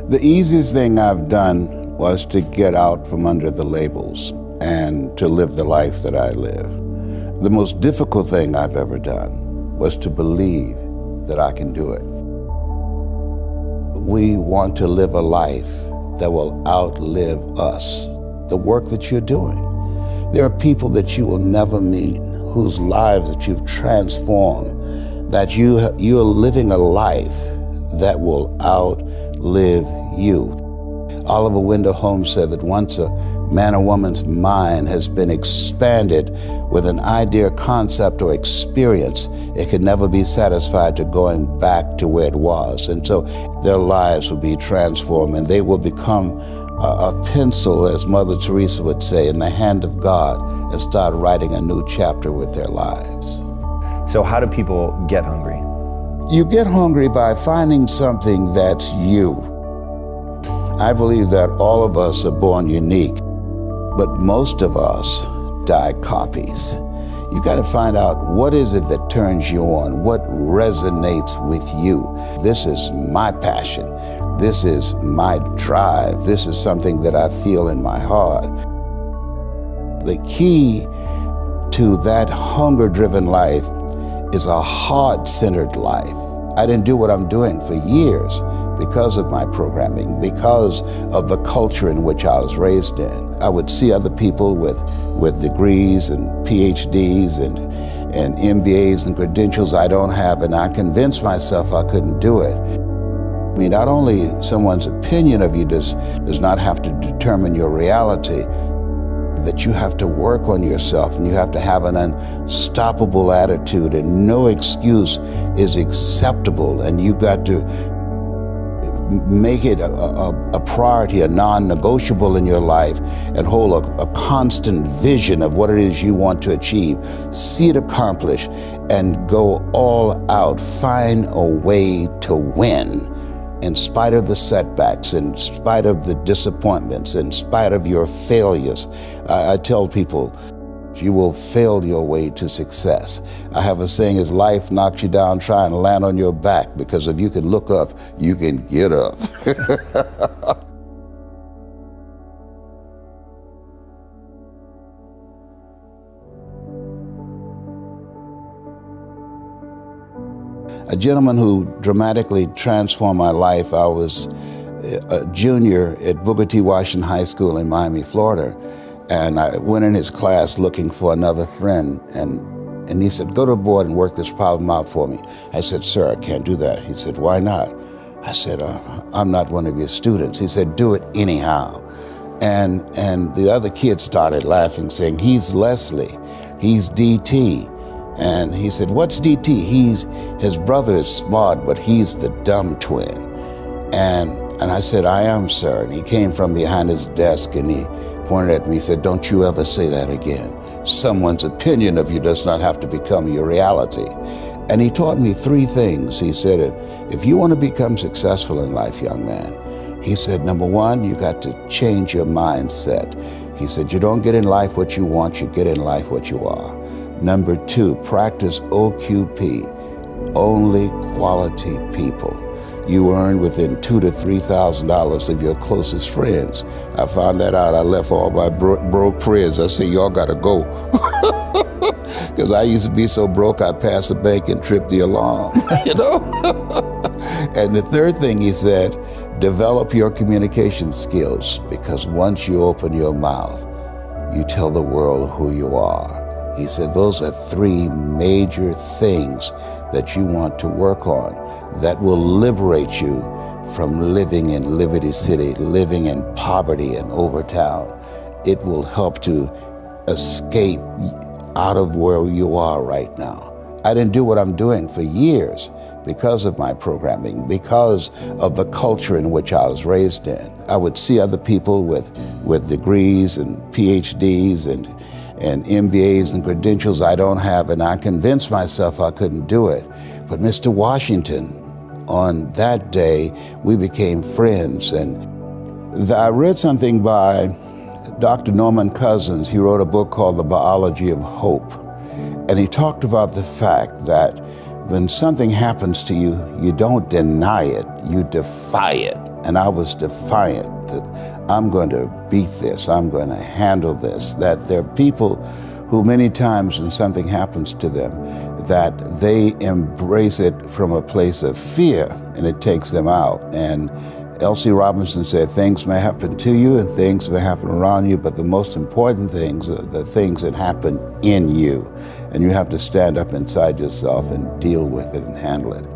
The easiest thing I've done was to get out from under the labels and to live the life that I live. The most difficult thing I've ever done was to believe that I can do it. We want to live a life that will outlive us, the work that you're doing. There are people that you will never meet, whose lives that you've transformed, that you're living a life that will outlive you. Oliver Wendell Holmes said that once a man or woman's mind has been expanded with an idea, concept, or experience, it can never be satisfied to going back to where it was. And so their lives will be transformed and they will become a pencil, as Mother Teresa would say, in the hand of God and start writing a new chapter with their lives. So how do people get hungry? You get hungry by finding something that's you. I believe that all of us are born unique, but most of us die copies. You got to find out what is it that turns you on, what resonates with you. This is my passion. This is my drive. This is something that I feel in my heart. The key to that hunger-driven life is a heart-centered life. I didn't do what I'm doing for years because of my programming, because of the culture in which I was raised in. I would see other people with degrees and PhDs and MBAs and credentials I don't have, and I convinced myself I couldn't do it. I mean, not only someone's opinion of you does not have to determine your reality, that you have to work on yourself and you have to have an unstoppable attitude and no excuse is acceptable, and you got to make it a priority, a non-negotiable in your life, and hold a constant vision of what it is you want to achieve. See it accomplished and go all out. Find a way to win in spite of the setbacks, in spite of the disappointments, in spite of your failures. I tell people, you will fail your way to success. I have a saying, as life knocks you down, try and land on your back, because if you can look up, you can get up. A gentleman who dramatically transformed my life, I was a junior at Booker T. Washington High School in Miami, Florida. And I went in his class looking for another friend, and he said, go to the board and work this problem out for me. I said, sir, I can't do that. He said, why not? I said, I'm not one of your students. He said, do it anyhow. And the other kids started laughing, saying, he's Leslie, he's DT. And he said, what's DT? His brother is smart, but he's the dumb twin. And I said, I am, sir. And he came from behind his desk and he pointed at me and said, don't you ever say that again. Someone's opinion of you does not have to become your reality. And he taught me three things. He said, if you want to become successful in life, young man, he said, number one, you got to change your mindset. He said, you don't get in life what you want, you get in life what you are. Number two, practice OQP, only quality people. You earn within $2,000 to $3,000 of your closest friends. I found that out. I left all my broke friends. I said, y'all gotta go. Because I used to be so broke, I'd pass the bank and trip the alarm, you know? And the third thing he said, develop your communication skills, because once you open your mouth, you tell the world who you are. He said, those are three major things that you want to work on that will liberate you from living in Liberty City, living in poverty in Overtown. It will help to escape out of where you are right now. I didn't do what I'm doing for years because of my programming, because of the culture in which I was raised in. I would see other people with degrees and PhDs and MBAs and credentials I don't have, and I convinced myself I couldn't do it. But Mr. Washington, on that day, we became friends. And I read something by Dr. Norman Cousins. He wrote a book called The Biology of Hope. And he talked about the fact that when something happens to you, you don't deny it, you defy it. And I was defiant that I'm going to beat this, I'm going to handle this. That there are people who many times when something happens to them, that they embrace it from a place of fear and it takes them out. And L.C. Robinson said, things may happen to you and things may happen around you, but the most important things are the things that happen in you. And you have to stand up inside yourself and deal with it and handle it.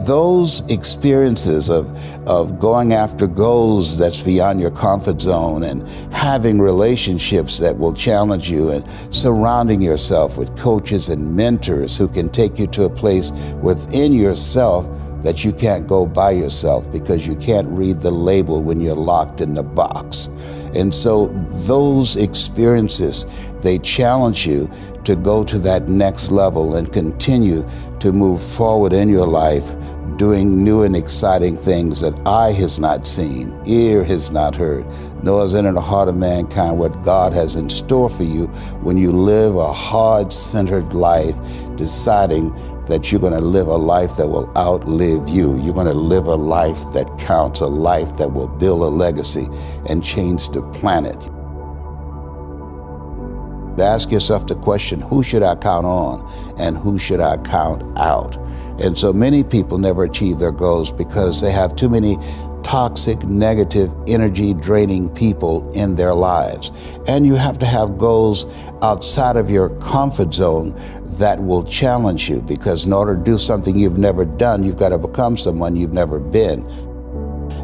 Those experiences of going after goals that's beyond your comfort zone and having relationships that will challenge you and surrounding yourself with coaches and mentors who can take you to a place within yourself that you can't go by yourself because you can't read the label when you're locked in the box. And so those experiences, they challenge you to go to that next level and continue to move forward in your life, doing new and exciting things that eye has not seen, ear has not heard, nor has entered the heart of mankind what God has in store for you when you live a heart-centered life, deciding that you're going to live a life that will outlive you. You're going to live a life that counts, a life that will build a legacy and change the planet. Ask yourself the question, who should I count on and who should I count out? And so many people never achieve their goals because they have too many toxic, negative, energy-draining people in their lives. And you have to have goals outside of your comfort zone that will challenge you, because in order to do something you've never done, you've got to become someone you've never been.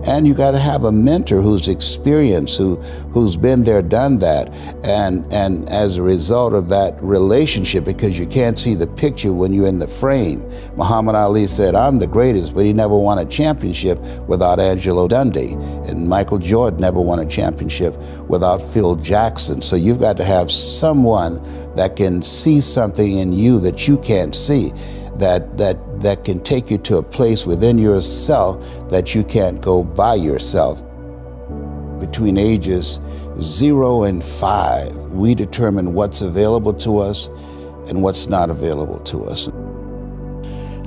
And you got to have a mentor who's experienced, who's been there, done that. And as a result of that relationship, because you can't see the picture when you're in the frame. Muhammad Ali said, I'm the greatest, but he never won a championship without Angelo Dundee. And Michael Jordan never won a championship without Phil Jackson. So you've got to have someone that can see something in you that you can't see, that can take you to a place within yourself that you can't go by yourself. Between ages 0 and 5, we determine what's available to us and what's not available to us.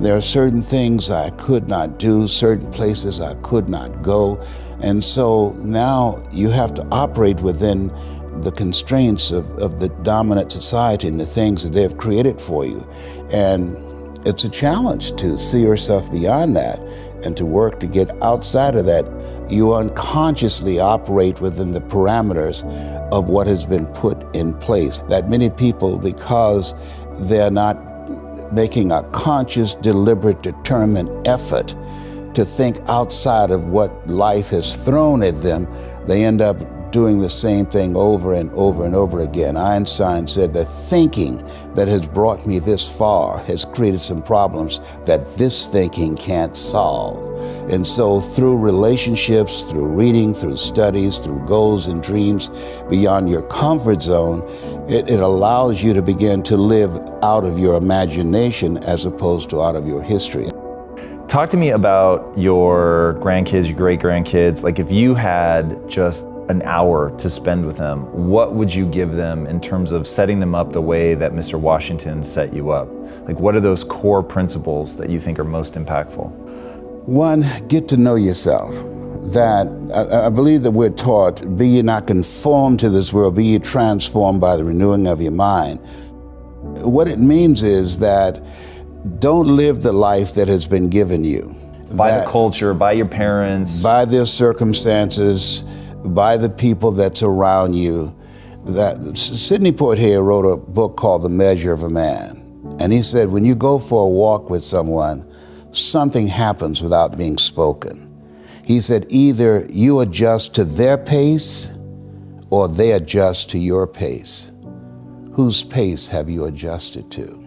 There are certain things I could not do, certain places I could not go, and so now you have to operate within the constraints of the dominant society and the things that they've created for you. And it's a challenge to see yourself beyond that and to work to get outside of that. You unconsciously operate within the parameters of what has been put in place. That many people, because they're not making a conscious, deliberate, determined effort to think outside of what life has thrown at them, they end up doing the same thing over and over and over again. Einstein said that thinking that has brought me this far has created some problems that this thinking can't solve. And so through relationships, through reading, through studies, through goals and dreams beyond your comfort zone, it allows you to begin to live out of your imagination as opposed to out of your history. Talk to me about your grandkids, your great-grandkids. Like, if you had just an hour to spend with them, what would you give them in terms of setting them up the way that Mr. Washington set you up? Like, what are those core principles that you think are most impactful? One, get to know yourself. That I believe that we're taught, be ye not conformed to this world, be ye transformed by the renewing of your mind. What it means is that don't live the life that has been given you. By the culture, by your parents. By their circumstances, by the people that's around you. That Sidney Poitier wrote a book called The Measure of a Man. And he said, when you go for a walk with someone, something happens without being spoken. He said, either you adjust to their pace or they adjust to your pace. Whose pace have you adjusted to?